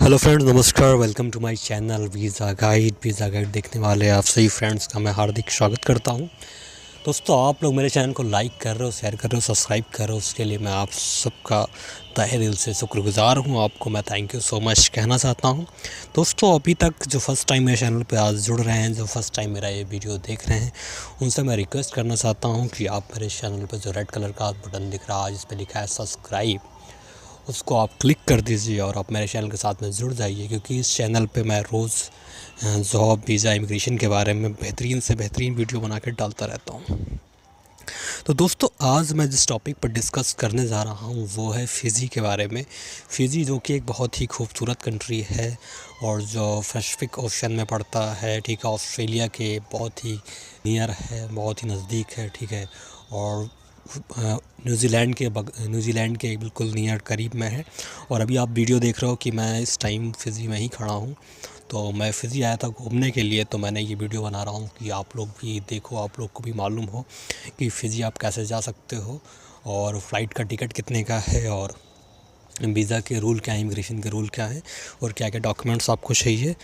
Hello friends, नमस्कार। Welcome to my channel visa guide देखने वाले आप सभी फ्रेंड्स का मैं हार्दिक स्वागत करता हूं। दोस्तों, आप लोग मेरे चैनल को लाइक कर रहे हो, शेयर कर रहे हो, सब्सक्राइब कर रहे हो, उसके लिए मैं आप सबका तहे दिल से शुक्रगुजार हूं। आपको मैं थैंक यू सो मच कहना चाहता हूं। दोस्तों, अभी तक जो फर्स्ट टाइम मेरे चैनल पे आज जुड़ रहे हैं, जो फर्स्ट टाइम मेरा ये वीडियो देख रहे हैं, उनसे मैं रिक्वेस्ट करना चाहता हूँ कि आप मेरे चैनल पर जो रेड कलर का बटन दिख रहा है जिस पर लिखा है सब्सक्राइब, उसको आप क्लिक कर दीजिए और आप मेरे चैनल के साथ में जुड़ जाइए, क्योंकि इस चैनल पे मैं रोज़ जॉब, वीज़ा, इमिग्रेशन के बारे में बेहतरीन से बेहतरीन वीडियो बना के डालता रहता हूँ। तो दोस्तों, आज मैं जिस टॉपिक पर डिस्कस करने जा रहा हूँ वो है फ़िजी के बारे में। फ़िजी जो कि एक बहुत ही खूबसूरत कंट्री है और जो पैसिफिक ओशन में पड़ता है, ठीक है, ऑस्ट्रेलिया के बहुत ही नियर है, बहुत ही नज़दीक है, ठीक है, और न्यूजीलैंड के बिल्कुल नियर करीब में है। और अभी आप वीडियो देख रहे हो कि मैं इस टाइम फ़िजी में ही खड़ा हूँ। तो मैं फ़िजी आया था घूमने के लिए, तो मैंने ये वीडियो बना रहा हूँ कि आप लोग भी देखो, आप लोग को भी मालूम हो कि फ़िजी आप कैसे जा सकते हो और फ़्लाइट का टिकट कितने का है और वीज़ा के रूल क्या है, इमिग्रेशन के रूल क्या है और क्या क्या डॉक्यूमेंट्स आपको चाहिए।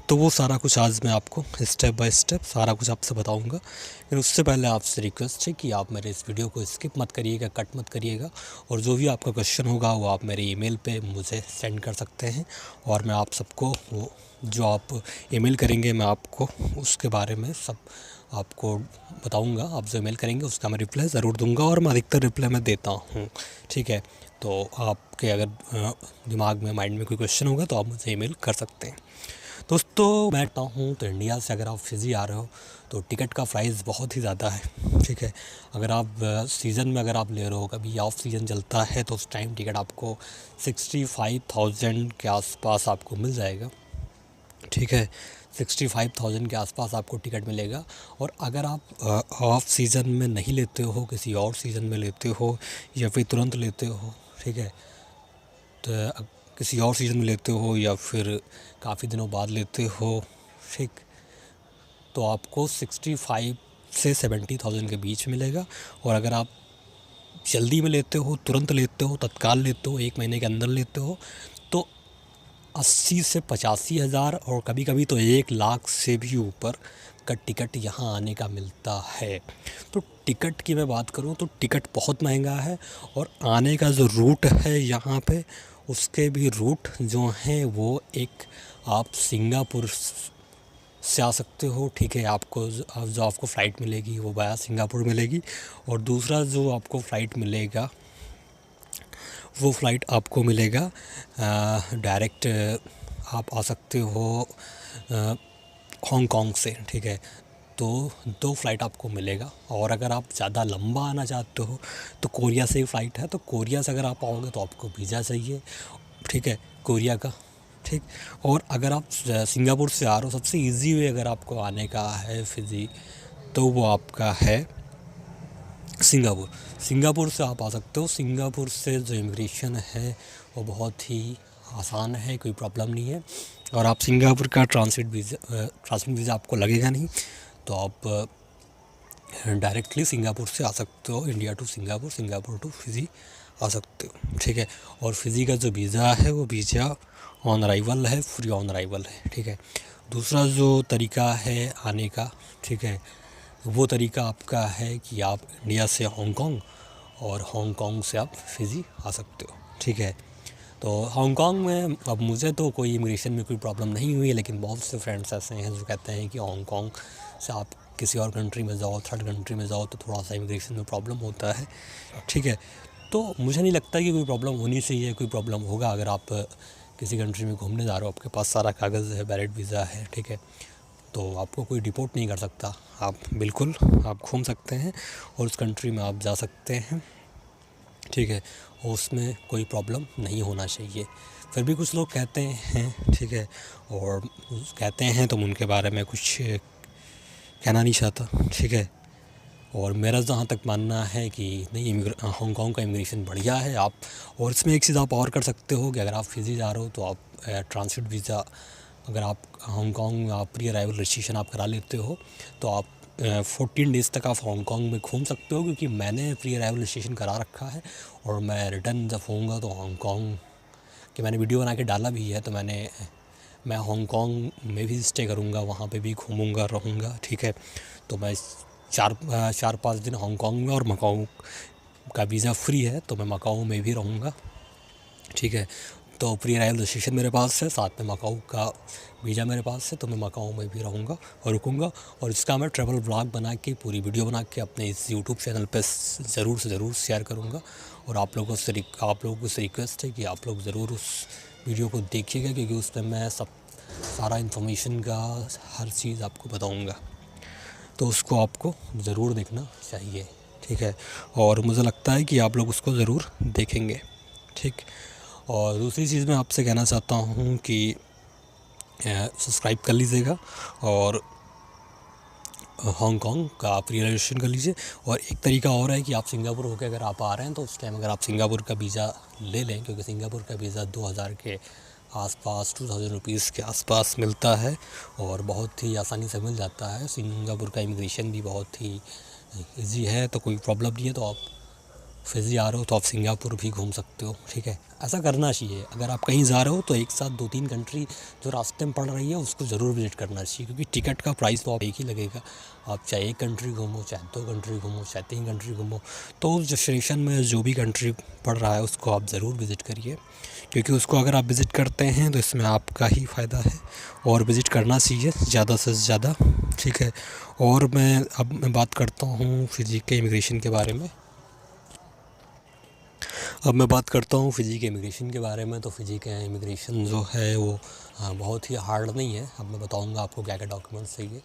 तो वो सारा कुछ आज मैं आपको स्टेप बाय स्टेप सारा कुछ आपसे बताऊंगा। लेकिन उससे पहले आपसे रिक्वेस्ट है कि आप मेरे इस वीडियो को स्किप मत करिएगा, कट मत करिएगा, और जो भी आपका क्वेश्चन होगा वो आप मेरे ईमेल पे मुझे सेंड कर सकते हैं और मैं आप सबको वो जो आप ईमेल करेंगे मैं आपको उसके बारे में सब आपको बताऊंगा। आप जो ईमेल करेंगे उसका मैं रिप्लाई ज़रूर दूंगा और मैं अधिकतर रिप्लाई मैं देता हूँ, ठीक है। तो आपके अगर दिमाग में, माइंड में कोई क्वेश्चन होगा तो आप मुझे ईमेल कर सकते हैं। दोस्तों, मैं कहता हूँ तो इंडिया से अगर आप फ़िजी आ रहे हो तो टिकट का प्राइस बहुत ही ज़्यादा है, ठीक है। अगर आप सीज़न में अगर आप ले रहे हो, कभी ऑफ सीज़न चलता है तो उस टाइम टिकट आपको 65,000 के आसपास आपको मिल जाएगा, ठीक है। 65,000 के आसपास आपको टिकट मिलेगा। और अगर आप ऑफ सीज़न में नहीं लेते हो, किसी और सीज़न में लेते हो या फिर तुरंत लेते हो, ठीक है, तो किसी और सीज़न में लेते हो या फिर काफ़ी दिनों बाद लेते हो, ठीक, तो आपको 65 से 70,000 के बीच मिलेगा। और अगर आप जल्दी में लेते हो, तुरंत लेते हो, तत्काल लेते हो, 1 महीने के अंदर लेते हो, तो 80 से 85,000 और कभी कभी तो 1 लाख से भी ऊपर का टिकट यहाँ आने का मिलता है। तो टिकट की मैं बात करूँ तो टिकट बहुत महंगा है और आने का जो रूट है यहाँ पे, उसके भी रूट जो हैं वो एक आप सिंगापुर से आ सकते हो, ठीक है। जो आपको फ़्लाइट मिलेगी वो वाया सिंगापुर मिलेगी। और दूसरा जो आपको फ़्लाइट मिलेगा वो फ़्लाइट आपको मिलेगा डायरेक्ट, आप आ सकते हो हांगकांग से, ठीक है। तो 2 फ़्लाइट आपको मिलेगा। और अगर आप ज़्यादा लंबा आना चाहते हो तो कोरिया से ही फ़्लाइट है, तो कोरिया से अगर आप आओगे तो आपको वीज़ा चाहिए, ठीक है, कोरिया का, ठीक। और अगर आप सिंगापुर से आ रहे हो, सबसे इजी वे अगर आपको आने का है फ़िजी, तो वो आपका है सिंगापुर से आप आ सकते हो। सिंगापुर से जो इमिग्रेशन है वो बहुत ही आसान है, कोई प्रॉब्लम नहीं है। और आप सिंगापुर का ट्रांसिट वीज़ा आपको लगेगा नहीं, तो आप डायरेक्टली सिंगापुर से आ सकते हो, India to Singapore, Singapore to Fiji आ सकते हो, ठीक है। और फ़िजी का जो वीज़ा है वो वीज़ा ऑन अराइवल है, फ्री ऑन अराइवल है, ठीक है। दूसरा जो तरीका है आने का, ठीक है, वो तरीका आपका है कि आप इंडिया से हांगकांग और हांगकांग से आप फ़िजी आ सकते हो, ठीक है। तो हांगकांग में अब मुझे तो कोई इमिग्रेशन में कोई प्रॉब्लम नहीं हुई है, लेकिन बहुत से फ्रेंड्स ऐसे हैं जो कहते हैं कि हांगकांग से आप किसी और कंट्री में जाओ, थर्ड कंट्री में जाओ, तो थोड़ा सा इमिग्रेशन में प्रॉब्लम होता है, ठीक है। तो मुझे नहीं लगता कि कोई प्रॉब्लम होनी चाहिए, कोई प्रॉब्लम होगा अगर आप किसी कंट्री में घूमने जा रहे हो, आपके पास सारा कागज़ है, वैलिड वीज़ा है, ठीक है, तो आपको कोई डिपोर्ट नहीं कर सकता। आप बिल्कुल आप घूम सकते हैं और उस कंट्री में आप जा सकते हैं, ठीक है, और उसमें कोई प्रॉब्लम नहीं होना चाहिए। फिर भी कुछ लोग कहते हैं, ठीक है, और कहते हैं तो उनके बारे में कुछ कहना नहीं चाहता, ठीक है। और मेरा जहाँ तक मानना है कि नहीं, हांगकांग का इमिग्रेशन बढ़िया है। आप और इसमें एक चीज़ आप और कर सकते हो कि अगर आप फ़िजी जा रहे हो तो आप ट्रांसिट वीज़ा, अगर आप हांगकांग में आप प्री अराइवल रजिस्ट्रेशन आप करा लेते हो तो आप 14 डेज़ तक आप हांगकांग में घूम सकते हो, क्योंकि मैंने प्री अराइवल रजिस्ट्रेशन करा रखा है और मैं रिटर्न जब होऊंगा तो हांगकांग कि मैंने वीडियो बना के डाला भी है। तो मैं हांगकांग में भी स्टे करूँगा, वहाँ पे भी घूमूँगा रहूँगा, ठीक है। तो मैं 4-5 दिन हांगकांग में, और मकाऊ का वीज़ा फ्री है तो मैं मकाऊ में भी रहूँगा, ठीक है। तो प्री अराइवल रजिस्ट्रेशन मेरे पास है, साथ में मकाऊ का वीज़ा मेरे पास है, तो मैं मकाऊ में भी रहूँगा और रुकूँगा। और इसका मैं ट्रैवल व्लॉग बना के, पूरी वीडियो बना के अपने इस यूट्यूब चैनल पे ज़रूर से ज़रूर शेयर करूँगा। और आप लोगों से रिक्वेस्ट है कि आप लोग ज़रूर उस वीडियो को देखिएगा, क्योंकि उस पर मैं सारा इन्फॉर्मेशन का हर चीज़ आपको बताऊँगा। तो उसको आपको ज़रूर देखना चाहिए, ठीक है। और मुझे लगता है कि आप लोग उसको ज़रूर देखेंगे, ठीक। और दूसरी चीज़ मैं आपसे कहना चाहता हूँ कि सब्सक्राइब कर लीजिएगा और हांगकांग का प्री रजिस्ट्रेशन कर लीजिए। और एक तरीका और है कि आप सिंगापुर होकर अगर आप आ रहे हैं तो उस टाइम अगर आप सिंगापुर का वीज़ा ले लें, क्योंकि सिंगापुर का वीज़ा 2000 के आसपास, 2000 रुपीज़ के आसपास मिलता है और बहुत ही आसानी से मिल जाता है। सिंगापुर का इमिग्रेशन भी बहुत ही ईजी है, तो कोई प्रॉब्लम नहीं है। तो आप फिजी आ रहे हो तो आप सिंगापुर भी घूम सकते हो, ठीक है। ऐसा करना चाहिए, अगर आप कहीं जा रहे हो तो एक साथ 2-3 कंट्री जो रास्ते में पड़ रही है उसको ज़रूर विज़िट करना चाहिए, क्योंकि टिकट का प्राइस तो आप एक ही लगेगा। आप चाहे एक कंट्री घूमो, चाहे 2 कंट्री घूमो, चाहे 3 कंट्री घूमो, तो उस डेस्टिनेशन में जो भी कंट्री पड़ रहा है उसको आप ज़रूर विज़िट करिए, क्योंकि उसको अगर आप विज़िट करते हैं तो इसमें आपका ही फ़ायदा है। और विज़िट करना चाहिए ज़्यादा से ज़्यादा, ठीक है। और मैं बात करता हूँ फिजी के इमिग्रेशन के बारे में। अब मैं बात करता हूँ फ़िजी के इमिग्रेशन के बारे में। तो फ़िजी का इमिग्रेशन जो है वो बहुत ही हार्ड नहीं है। अब मैं बताऊँगा आपको क्या क्या डॉक्यूमेंट्स चाहिए।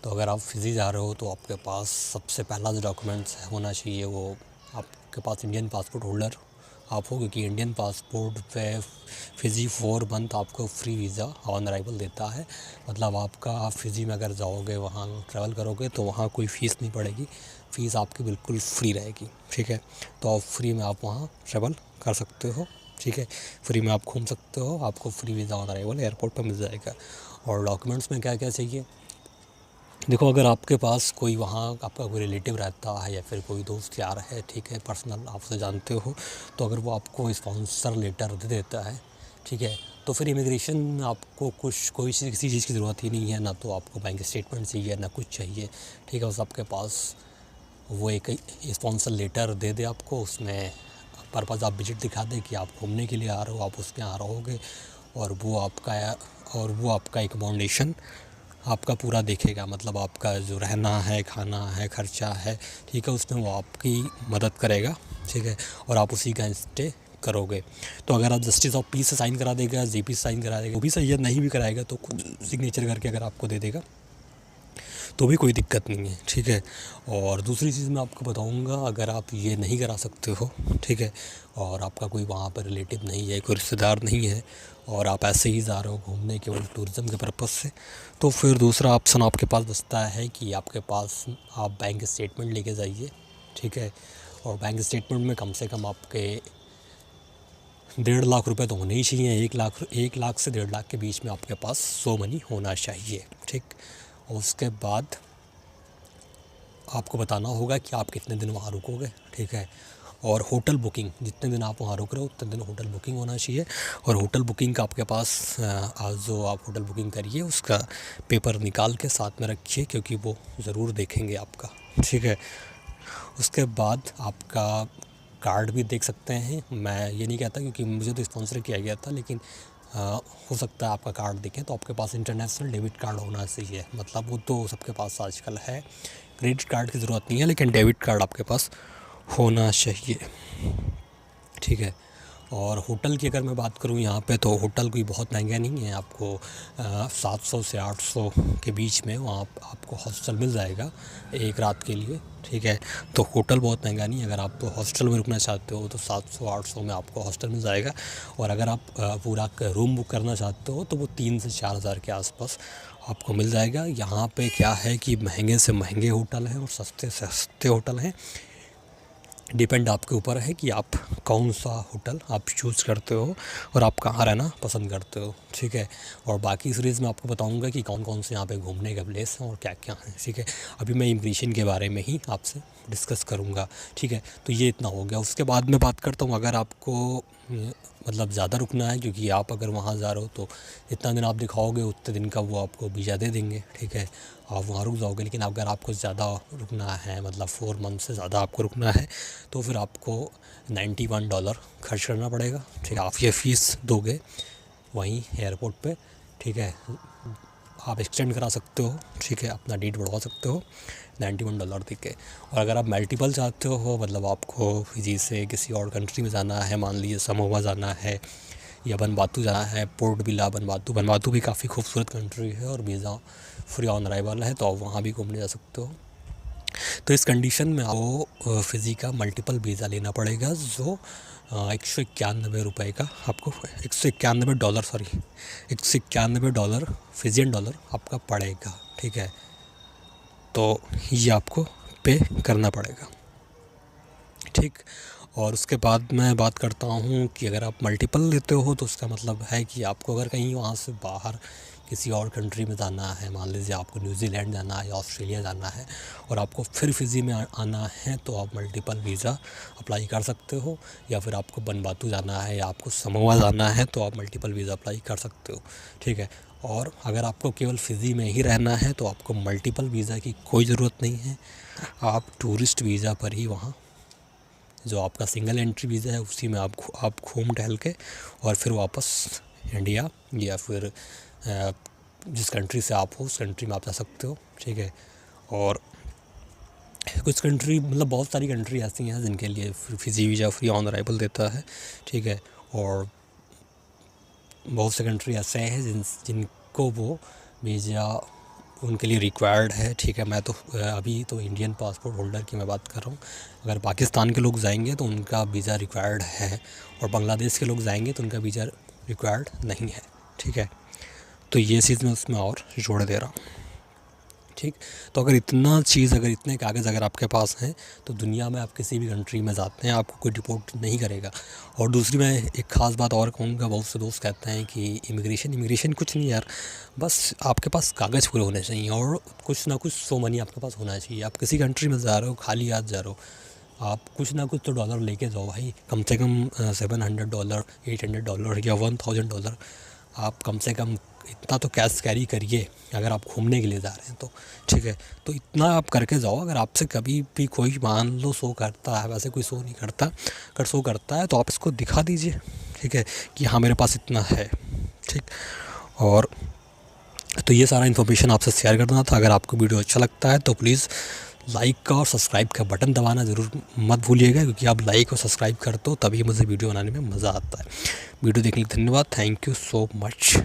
तो अगर आप फ़िजी जा रहे हो तो आपके पास सबसे पहला जो डॉक्यूमेंट्स होना चाहिए वो आपके पास इंडियन पासपोर्ट होल्डर आप हो, क्योंकि इंडियन पासपोर्ट पे फ़िजी 4 मंथ आपको फ्री वीज़ा ऑन अराइवल देता है। मतलब आप फ़िजी में अगर जाओगे, वहाँ ट्रैवल करोगे तो वहाँ कोई फ़ीस नहीं पड़ेगी, फ़ीस आपकी बिल्कुल फ्री रहेगी, ठीक है। तो आप फ्री में आप वहाँ ट्रैवल कर सकते हो, ठीक है। फ्री में आप घूम सकते हो, आपको free visa on arrival airport पर मिल जाएगा। और डॉक्यूमेंट्स में क्या क्या चाहिए, देखो, अगर आपके पास कोई वहाँ आपका कोई रिलेटिव रहता है या फिर कोई दोस्त यार है, ठीक है, पर्सनल आप उसे जानते हो, तो अगर वो आपको स्पॉन्सर लेटर दे देता है, ठीक है, तो फिर इमिग्रेशन में आपको किसी चीज़ की ज़रूरत ही नहीं है। ना तो आपको बैंक स्टेटमेंट चाहिए, ना कुछ चाहिए, ठीक है। बस आपके पास वो एक स्पॉन्सर लेटर दे दे आपको, उसमें पर्पज़ आप विजिट दिखा दे कि आप घूमने के लिए आ रहे हो, आप उसके यहाँ रहोगे, और वो आपका एकोमोडेशन आपका पूरा देखेगा। मतलब आपका जो रहना है, खाना है, खर्चा है, ठीक है, उसमें वो आपकी मदद करेगा, ठीक है। और आप उसी का स्टे करोगे। तो अगर आप जस्टिस ऑफ पीस से साइन करा देगा, जेपी से साइन करा देगा, वो भी सही है, नहीं भी कराएगा तो खुद सिग्नेचर करके अगर आपको दे देगा तो भी कोई दिक्कत नहीं है, ठीक है। और दूसरी चीज़ मैं आपको बताऊंगा, अगर आप ये नहीं करा सकते हो, ठीक है, और आपका कोई वहाँ पर रिलेटिव नहीं है, कोई रिश्तेदार नहीं है, और आप ऐसे ही जा रहे हो घूमने केवल टूरिज़्म के पर्पज़ से, तो फिर दूसरा ऑप्शन आपके पास बचता है कि आपके पास आप बैंक स्टेटमेंट लेके जाइए, ठीक है। और बैंक स्टेटमेंट में कम से कम आपके 1.5 लाख रुपए तो होने ही चाहिए। 1 लाख से 1.5 लाख के बीच में आपके पास सो मनी होना चाहिए, ठीक। और उसके बाद आपको बताना होगा कि आप कितने दिन वहाँ रुकोगे, ठीक है। और होटल बुकिंग, जितने दिन आप वहाँ रुक रहे हो उतने दिन होटल बुकिंग होना चाहिए। और होटल बुकिंग का आपके पास जो आप होटल बुकिंग करिए उसका पेपर निकाल के साथ में रखिए, क्योंकि वो ज़रूर देखेंगे आपका, ठीक है। उसके बाद आपका कार्ड भी देख सकते हैं। मैं ये नहीं कहता, क्योंकि मुझे तो स्पॉन्सर किया गया था, लेकिन हो सकता है आपका कार्ड देखें तो आपके पास इंटरनेशनल डेबिट कार्ड होना चाहिए। मतलब वो तो सबके पास आजकल है, क्रेडिट कार्ड की ज़रूरत नहीं है, लेकिन डेबिट कार्ड आपके पास होना चाहिए, ठीक है। और होटल की अगर मैं बात करूं यहाँ पे, तो होटल कोई बहुत महंगा नहीं है। आपको 700 से 800 के बीच में वहाँ आपको हॉस्टल मिल जाएगा एक रात के लिए, ठीक है। तो होटल बहुत महंगा नहीं है। अगर आप हॉस्टल में रुकना चाहते हो तो 700-800 में आपको हॉस्टल मिल जाएगा। और अगर आप पूरा रूम बुक करना चाहते हो तो वो 3 से 4 हज़ार के आसपास आपको मिल जाएगा। यहाँ पे क्या है कि महंगे से महंगे होटल हैं और सस्ते से सस्ते होटल हैं। डिपेंड आपके ऊपर है कि आप कौन सा होटल आप चूज़ करते हो और आप कहाँ रहना पसंद करते हो, ठीक है। और बाकी सीरीज़ में आपको बताऊंगा कि कौन कौन से यहाँ पे घूमने के प्लेस हैं और क्या क्या हैं, ठीक है। अभी मैं इमिग्रेशन के बारे में ही आपसे डिस्कस करूँगा। ठीक है, तो ये इतना हो गया। उसके बाद मैं बात करता हूँ, अगर आपको मतलब ज़्यादा रुकना है, क्योंकि आप अगर वहाँ जा रहे हो तो जितना दिन आप दिखाओगे उतने दिन का वो आपको वीज़ा दे देंगे। ठीक है, आप वहाँ रुक जाओगे। लेकिन अगर आपको ज़्यादा रुकना है, मतलब 4 मंथ से ज़्यादा आपको रुकना है, तो फिर आपको $91 खर्च करना पड़ेगा। ठीक है, आप ये फ़ीस दोगे वहीं एयरपोर्ट पे। ठीक है, आप एक्सटेंड करा सकते हो। ठीक है, अपना डेट बढ़वा सकते हो $91 दे के। और अगर आप मल्टीपल चाहते हो, मतलब आपको फिजी से किसी और कंट्री में जाना है, मान लीजिए समोआ जाना है या वनवातू जाना है, पोर्ट विला वनवातू भी काफ़ी खूबसूरत कंट्री है और वीज़ा फ्री ऑन अराइवल है, तो आप वहाँ भी घूमने जा सकते हो। तो इस कंडीशन में आपको फिजी का मल्टीपल वीज़ा लेना पड़ेगा, जो $191 का आपको $191 सॉरी $191 फिजियन डॉलर आपका पड़ेगा। ठीक है, तो ये आपको पे करना पड़ेगा। ठीक, और उसके बाद मैं बात करता हूँ कि अगर आप मल्टीपल लेते हो तो उसका मतलब है कि आपको अगर कहीं वहाँ से बाहर किसी और कंट्री में जाना है, मान लीजिए आपको न्यूजीलैंड जाना है या ऑस्ट्रेलिया जाना है और आपको फिर फिजी में आना है, तो आप मल्टीपल वीज़ा अप्लाई कर सकते हो। या फिर आपको वनवातू जाना है या आपको समोआ जाना है, तो आप मल्टीपल वीज़ा अप्लाई कर सकते हो। ठीक है, और अगर आपको केवल फिजी में ही रहना है तो आपको मल्टीपल वीज़ा की कोई ज़रूरत नहीं है। आप टूरिस्ट वीज़ा पर ही वहाँ, जो आपका सिंगल एंट्री वीज़ा है, उसी में आप घूम टहल के और फिर वापस इंडिया या फिर जिस कंट्री से आप हो उस कंट्री में आप जा सकते हो। ठीक है, और कुछ कंट्री, मतलब बहुत सारी कंट्री ऐसी हैं जिनके लिए Fiji visa free on arrival देता है। ठीक है, और बहुत से कंट्री ऐसे हैं जिनको वो वीज़ा उनके लिए रिक्वायर्ड है। ठीक है, मैं तो अभी तो इंडियन पासपोर्ट होल्डर की मैं बात कर रहा हूँ। अगर पाकिस्तान के लोग जाएंगे तो उनका वीज़ा रिक्वायर्ड है, और बांग्लादेश के लोग जाएंगे तो उनका वीज़ा रिक्वायर्ड नहीं है। ठीक है, तो ये चीज़ मैं उसमें और जोड़ दे रहा हूँ। ठीक, तो अगर इतने कागज़ अगर आपके पास हैं तो दुनिया में आप किसी भी कंट्री में जाते हैं आपको कोई डिपोर्ट नहीं करेगा। और दूसरी मैं एक ख़ास बात और कहूँगा, बहुत से दोस्त कहते हैं कि इमिग्रेशन कुछ नहीं यार, बस आपके पास कागज़ पूरे होने चाहिए और कुछ ना कुछ सो मनी आपके पास होना चाहिए। आप किसी कंट्री में जा रहे हो, खाली हाथ जा रहे हो, आप कुछ ना कुछ तो डॉलर लेके जाओ भाई, कम से कम $700, $800 या $1000 आप कम से कम इतना तो कैश कैरी करिए अगर आप घूमने के लिए जा रहे हैं तो। ठीक है, तो इतना आप करके जाओ। अगर आपसे कभी भी कोई मान लो शो करता है, वैसे कोई शो नहीं करता, अगर शो करता है तो आप इसको दिखा दीजिए। ठीक है, कि हाँ मेरे पास इतना है। ठीक, और तो ये सारा इन्फॉर्मेशन आपसे शेयर करना था। अगर आपको वीडियो अच्छा लगता है तो प्लीज़ लाइक का और सब्सक्राइब का बटन दबाना ज़रूर मत भूलिएगा, क्योंकि आप लाइक और सब्सक्राइब करते हो तभी मुझे वीडियो बनाने में मज़ा आता है। वीडियो देखने के लिए धन्यवाद। Thank you so much.